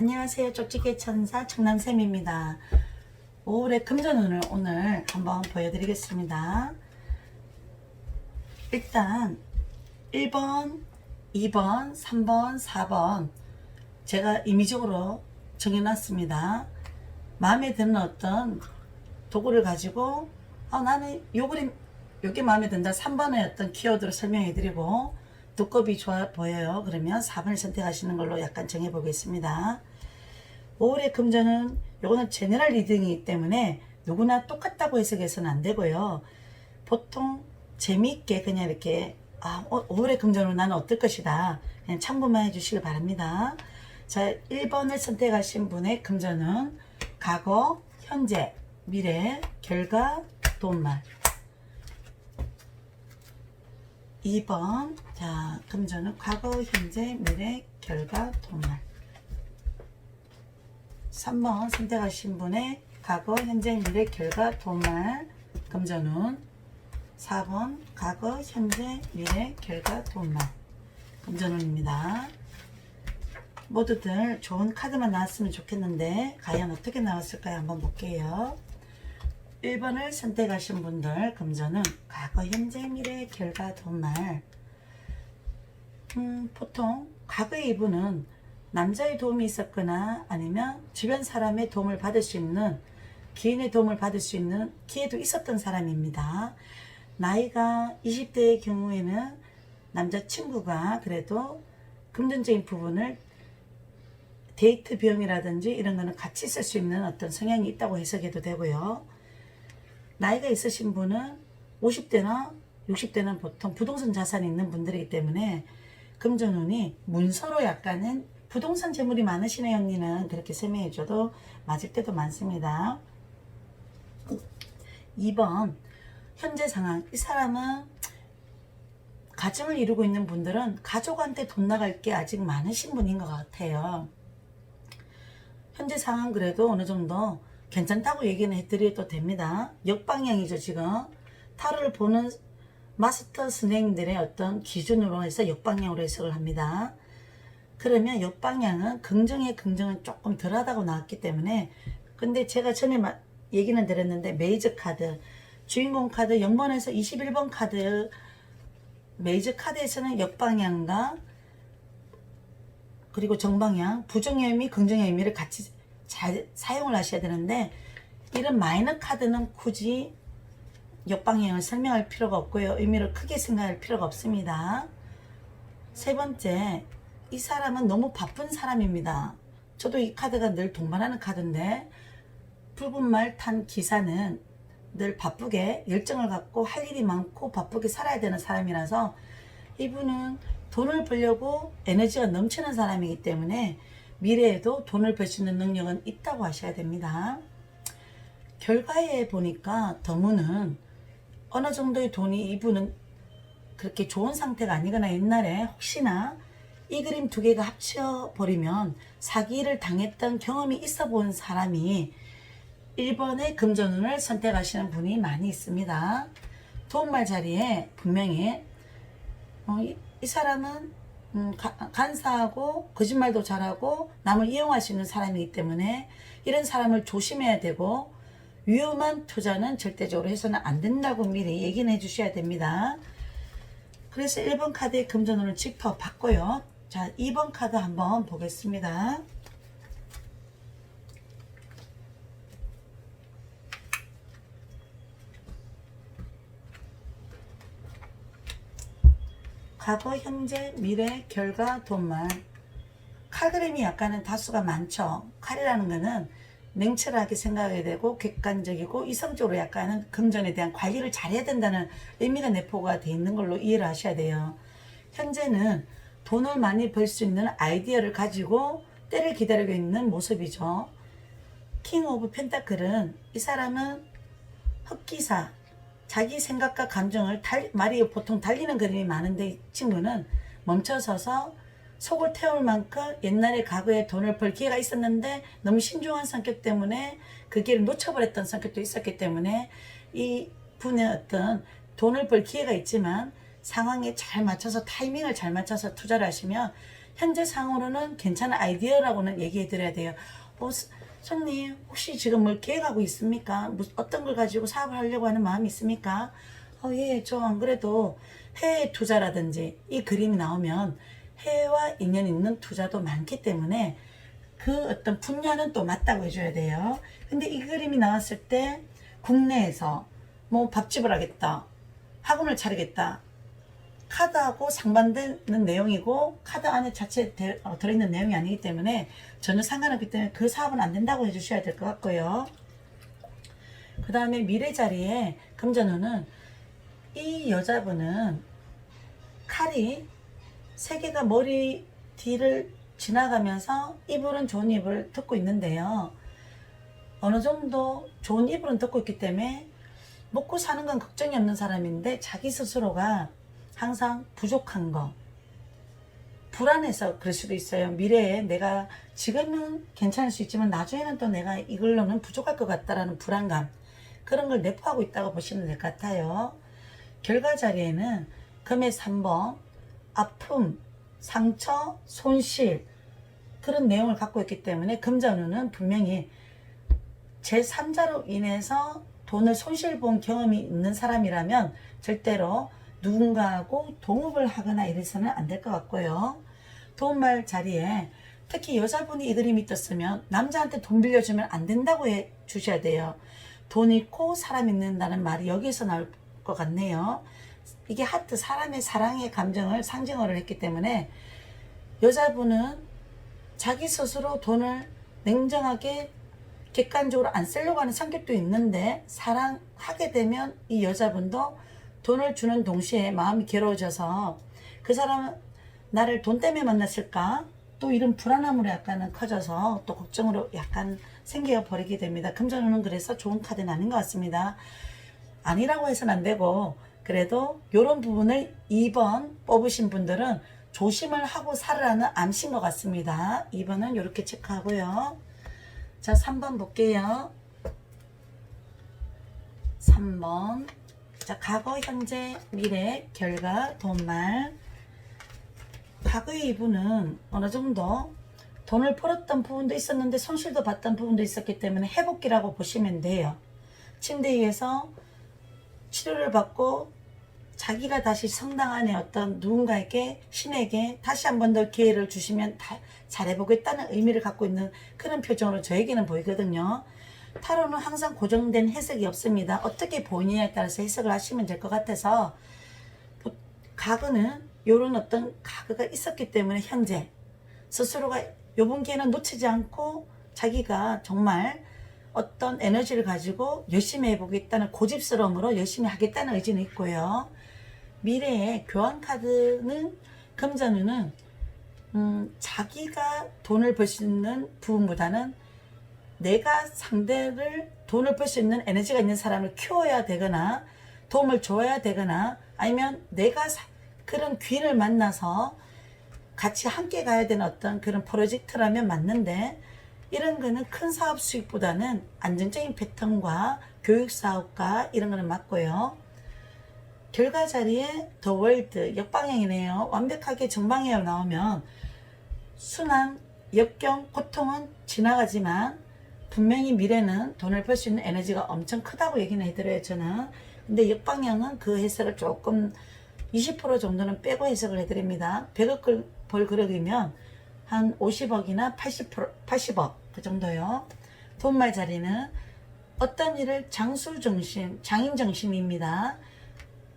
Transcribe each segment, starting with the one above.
안녕하세요. 쪽지게 천사 청남쌤입니다. 5월의 금전운을 오늘 한번 보여드리겠습니다. 일단 1번, 2번, 3번, 4번 제가 임의적으로 정해놨습니다. 마음에 드는 어떤 도구를 가지고 나는 요 그림 요게 마음에 든다. 3번의 어떤 키워드로 설명해드리고 두껍이 좋아 보여요. 그러면 4번을 선택하시는 걸로 약간 정해보겠습니다. 5월의 금전은 요거는 제너럴 리딩이기 때문에 누구나 똑같다고 해석해서는 안 되고요. 보통 재미있게 그냥 이렇게 5월의 금전으로 나는 어떨 것이다 그냥 참고만 해주시길 바랍니다. 자, 1번을 선택하신 분의 금전은 과거, 현재, 미래, 결과, 돈말. 2번 자 금전은 과거, 현재, 미래, 결과, 돈말. 3번 선택하신 분의 과거, 현재, 미래, 결과, 돈말 금전운. 4번 과거, 현재, 미래, 결과, 돈말 금전운입니다. 모두들 좋은 카드만 나왔으면 좋겠는데 과연 어떻게 나왔을까요? 한번 볼게요. 1번을 선택하신 분들 금전은 과거, 현재, 미래, 결과, 돈말. 보통 과거의 이분은 남자의 도움이 있었거나 아니면 주변 사람의 도움을 받을 수 있는, 기인의 도움을 받을 수 있는 기회도 있었던 사람입니다. 나이가 20대의 경우에는 남자친구가 그래도 금전적인 부분을 데이트 비용이라든지 이런 거는 같이 쓸 수 있는 어떤 성향이 있다고 해석해도 되고요. 나이가 있으신 분은 50대나 60대는 보통 부동산 자산이 있는 분들이기 때문에 금전운이 문서로 약간은 부동산 재물이 많으시네 언니는 그렇게 설명해줘도 맞을 때도 많습니다. 2번 현재 상황. 이 사람은 가정을 이루고 있는 분들은 가족한테 돈 나갈 게 아직 많으신 분인 것 같아요. 현재 상황 그래도 어느 정도 괜찮다고 얘기는 해드려도 됩니다. 역방향이죠. 지금 타로를 보는 마스터 선생님들의 어떤 기준으로 해서 역방향으로 해석을 합니다. 그러면 역방향은 긍정의 긍정은 조금 덜하다고 나왔기 때문에, 근데 제가 전에 얘기는 드렸는데 메이저 카드, 주인공 카드 0번에서 21번 카드 메이저 카드에서는 역방향과 그리고 정방향, 부정의 의미, 긍정의 의미를 같이 잘 사용을 하셔야 되는데 이런 마이너 카드는 굳이 역방향을 설명할 필요가 없고요. 의미를 크게 생각할 필요가 없습니다. 세 번째, 이 사람은 너무 바쁜 사람입니다. 저도 이 카드가 늘 동반하는 카드인데 붉은 말 탄 기사는 늘 바쁘게 열정을 갖고 할 일이 많고 바쁘게 살아야 되는 사람이라서 이분은 돈을 벌려고 에너지가 넘치는 사람이기 때문에 미래에도 돈을 벌 수 있는 능력은 있다고 하셔야 됩니다. 결과에 보니까 더문은 어느 정도의 돈이 이분은 그렇게 좋은 상태가 아니거나 옛날에 혹시나 이 그림 두 개가 합쳐버리면 사기를 당했던 경험이 있어 본 사람이 1번의 금전운을 선택하시는 분이 많이 있습니다. 도움말 자리에 분명히 이 사람은 간사하고 거짓말도 잘하고 남을 이용할 수 있는 사람이기 때문에 이런 사람을 조심해야 되고 위험한 투자는 절대적으로 해서는 안 된다고 미리 얘기는 해주셔야 됩니다. 그래서 1번 카드의 금전운을 짚어봤고요. 자, 2번 카드 한번 보겠습니다. 과거, 현재, 미래, 결과, 돈말. 칼 그림이 약간은 다수가 많죠. 칼이라는 거는 냉철하게 생각해야 되고 객관적이고 이성적으로 약간은 금전에 대한 관리를 잘해야 된다는 의미가 내포가 되어 있는 걸로 이해를 하셔야 돼요. 현재는 돈을 많이 벌 수 있는 아이디어를 가지고 때를 기다리고 있는 모습이죠. 킹 오브 펜타클은 이 사람은 흑기사, 자기 생각과 감정을 말이 보통 달리는 그림이 많은데 이 친구는 멈춰서서 속을 태울 만큼 옛날에 과거에 돈을 벌 기회가 있었는데 너무 신중한 성격 때문에 그 기회를 놓쳐버렸던 성격도 있었기 때문에 이 분의 어떤 돈을 벌 기회가 있지만 상황에 잘 맞춰서 타이밍을 잘 맞춰서 투자를 하시면 현재 상으로는 괜찮은 아이디어라고는 얘기해 드려야 돼요. 손님 혹시 지금 뭘 계획하고 있습니까? 어떤 걸 가지고 사업을 하려고 하는 마음이 있습니까? 예, 저 안 그래도 해외 투자라든지 이 그림이 나오면 해외와 인연 있는 투자도 많기 때문에 그 어떤 분야는 또 맞다고 해줘야 돼요. 근데 이 그림이 나왔을 때 국내에서 뭐 밥집을 하겠다, 학원을 차리겠다, 카드하고 상반되는 내용이고 카드 안에 자체에 들어있는 내용이 아니기 때문에 전혀 상관없기 때문에 그 사업은 안 된다고 해주셔야 될 것 같고요. 그 다음에 미래 자리에 금전운은 이 여자분은 칼이 세 개가 머리 뒤를 지나가면서 이불은 좋은 이불을 듣고 있는데요. 어느 정도 좋은 이불은 듣고 있기 때문에 먹고 사는 건 걱정이 없는 사람인데 자기 스스로가 항상 부족한 거, 불안해서 그럴 수도 있어요. 미래에 내가 지금은 괜찮을 수 있지만 나중에는 또 내가 이걸로는 부족할 것 같다라는 불안감, 그런 걸 내포하고 있다고 보시면 될 것 같아요. 결과 자리에는 금의 3번, 아픔, 상처, 손실, 그런 내용을 갖고 있기 때문에 금전운은 분명히 제3자로 인해서 돈을 손실 본 경험이 있는 사람이라면 절대로 누군가하고 동업을 하거나 이래서는 안 될 것 같고요. 도움말 자리에 특히 여자분이 이 그림이 떴으면 남자한테 돈 빌려주면 안 된다고 해 주셔야 돼요. 돈 있고 사람 있는다는 말이 여기서 나올 것 같네요. 이게 하트, 사람의 사랑의 감정을 상징어를 했기 때문에 여자분은 자기 스스로 돈을 냉정하게 객관적으로 안 쓰려고 하는 성격도 있는데 사랑하게 되면 이 여자분도 돈을 주는 동시에 마음이 괴로워져서 그 사람은 나를 돈 때문에 만났을까? 또 이런 불안함으로 약간은 커져서 또 걱정으로 약간 생겨 버리게 됩니다. 금전운은 그래서 좋은 카드는 아닌 것 같습니다. 아니라고 해서는 안 되고 그래도 이런 부분을 2번 뽑으신 분들은 조심을 하고 살으라는 암시인 것 같습니다. 2번은 이렇게 체크하고요. 자, 3번 볼게요. 3번. 자, 과거, 현재, 미래, 결과, 돈말. 과거의 이분은 어느 정도 돈을 벌었던 부분도 있었는데 손실도 봤던 부분도 있었기 때문에 회복기라고 보시면 돼요. 침대 위에서 치료를 받고 자기가 다시 성당 안에 어떤 누군가에게, 신에게 다시 한 번 더 기회를 주시면 잘해보겠다는 의미를 갖고 있는 그런 표정으로 저에게는 보이거든요. 타로는 항상 고정된 해석이 없습니다. 어떻게 보이느냐에 따라서 해석을 하시면 될 것 같아서 과거는 이런 어떤 과거가 있었기 때문에 현재 스스로가 요번 기회는 놓치지 않고 자기가 정말 어떤 에너지를 가지고 열심히 해보겠다는 고집스러움으로 열심히 하겠다는 의지는 있고요. 미래의 교환 카드는 금전운은 자기가 돈을 벌 수 있는 부분보다는 내가 상대를 돈을 벌 수 있는 에너지가 있는 사람을 키워야 되거나 도움을 줘야 되거나 아니면 내가 그런 귀를 만나서 같이 함께 가야 되는 어떤 그런 프로젝트라면 맞는데 이런 거는 큰 사업 수익보다는 안정적인 패턴과 교육 사업과 이런 거는 맞고요. 결과 자리에 더 월드 역방향이네요. 완벽하게 정방향으로 나오면 순환, 역경, 고통은 지나가지만 분명히 미래는 돈을 벌 수 있는 에너지가 엄청 크다고 얘기는 해드려요, 저는. 근데 역방향은 그 해석을 조금 20% 정도는 빼고 해석을 해드립니다. 100억 벌 그릇이면 한 50억이나 80억 그 정도요. 돈말 자리는 어떤 일을 장수정신, 장인정신입니다.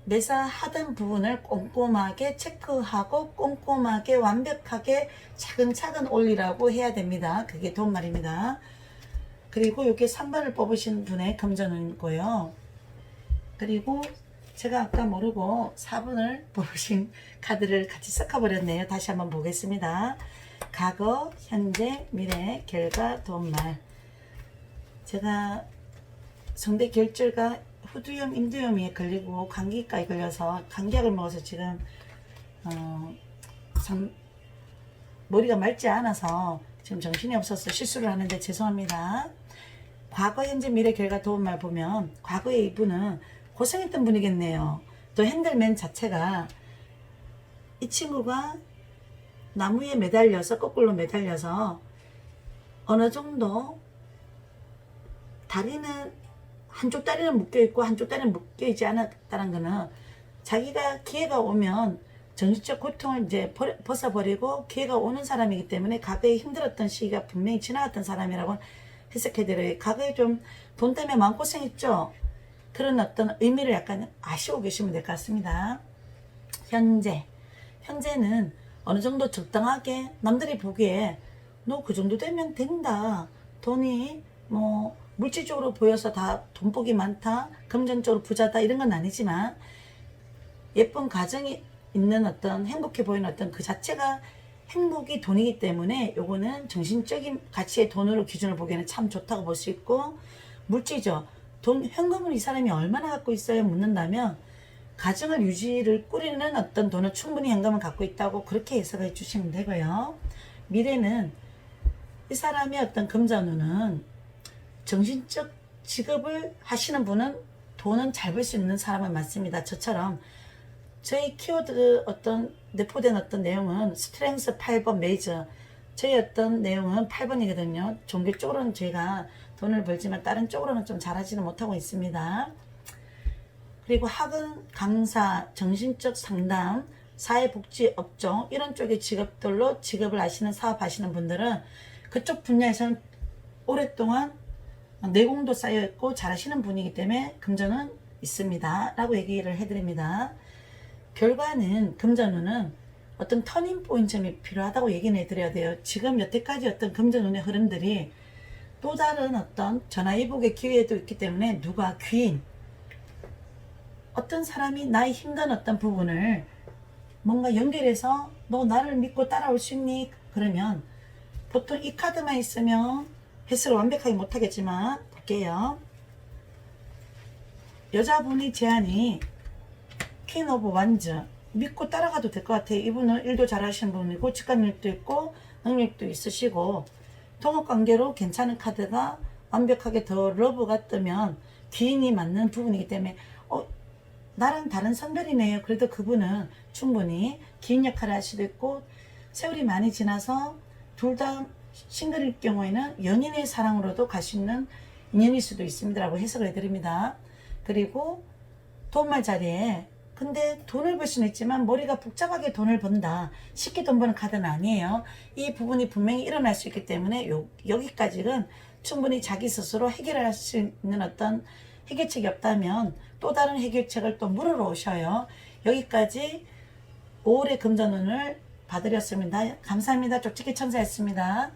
매사 하던 부분을 꼼꼼하게 체크하고 꼼꼼하게 완벽하게 차근차근 올리라고 해야 됩니다. 그게 돈말입니다. 그리고 이게 3번을 뽑으신 분의 금전운이고요. 그리고 제가 아까 모르고 4번을 뽑으신 카드를 같이 섞어버렸네요. 다시 한번 보겠습니다. 과거, 현재, 미래, 결과, 돈말. 제가 성대 결절과 후두염, 임두염에 걸리고 감기까지 걸려서 감기약을 먹어서 지금 참 머리가 맑지 않아서 지금 정신이 없어서 실수를 하는데 죄송합니다. 과거, 현재, 미래, 결과, 도움말 보면 과거의 이분은 고생했던 분이겠네요. 또 핸들맨 자체가 이 친구가 나무에 매달려서 거꾸로 매달려서 어느 정도 다리는 한쪽 다리는 묶여있고 한쪽 다리는 묶여있지 않았다는 거는 자기가 기회가 오면 정신적 고통을 이제 벗어버리고 기회가 오는 사람이기 때문에 과거에 힘들었던 시기가 분명히 지나갔던 사람이라고 해석해드려요. 과거에 좀 돈 때문에 마음고생했죠. 그런 어떤 의미를 약간 아시고 계시면 될 것 같습니다. 현재는 어느 정도 적당하게 남들이 보기에 너 그 정도 되면 된다. 돈이 뭐 물질적으로 보여서 다 돈복이 많다. 금전적으로 부자다. 이런 건 아니지만 예쁜 가정이 있는 어떤 행복해 보이는 어떤 그 자체가 행복이 돈이기 때문에 요거는 정신적인 가치의 돈으로 기준을 보기에는 참 좋다고 볼 수 있고, 물질적 돈 현금을 이 사람이 얼마나 갖고 있어요 묻는다면 가정을 유지를 꾸리는 어떤 돈은 충분히 현금을 갖고 있다고 그렇게 해석해 주시면 되고요. 미래는 이 사람의 어떤 금전운은 정신적 직업을 하시는 분은 돈은 잘 벌 수 있는 사람은 맞습니다. 저처럼 저희 키워드 어떤 내포된 어떤 내용은 스트렝스 8번 메이저, 저희 어떤 내용은 8번이거든요. 종교 쪽으로는 제가 돈을 벌지만 다른 쪽으로는 좀 잘하지는 못하고 있습니다. 그리고 학원, 강사, 정신적 상담, 사회복지 업종 이런 쪽의 직업들로 직업을 하시는 사업 하시는 분들은 그쪽 분야에서는 오랫동안 내공도 쌓여있고 잘하시는 분이기 때문에 금전은 있습니다 라고 얘기를 해드립니다. 결과는 금전운은 어떤 터닝 포인트점이 필요하다고 얘기는 해드려야 돼요. 지금 여태까지 어떤 금전운의 흐름들이 또 다른 어떤 전화위복의 기회도 있기 때문에 누가 귀인 어떤 사람이 나의 힘든 어떤 부분을 뭔가 연결해서 너 나를 믿고 따라올 수 있니? 그러면 보통 이 카드만 있으면 해석을 완벽하게 못하겠지만 볼게요. 여자분이 제안이 퀸 오브 완즈 믿고 따라가도 될 것 같아요. 이분은 일도 잘하시는 분이고 직관력도 있고 능력도 있으시고 동업관계로 괜찮은 카드가 완벽하게 더 러브가 뜨면 귀인이 맞는 부분이기 때문에 나랑 다른 성별이네요. 그래도 그분은 충분히 귀인 역할을 할 수도 있고 세월이 많이 지나서 둘 다 싱글일 경우에는 연인의 사랑으로도 갈 수 있는 인연일 수도 있습니다 라고 해석을 해드립니다. 그리고 돈말 자리에 근데 돈을 벌 수는 있지만 머리가 복잡하게 돈을 번다. 쉽게 돈 버는 카드는 아니에요. 이 부분이 분명히 일어날 수 있기 때문에 여기까지는 충분히 자기 스스로 해결할 수 있는 어떤 해결책이 없다면 또 다른 해결책을 또 물으러 오셔요. 여기까지 5월의 금전운을 봐드렸습니다. 감사합니다. 쪽지기 천사였습니다.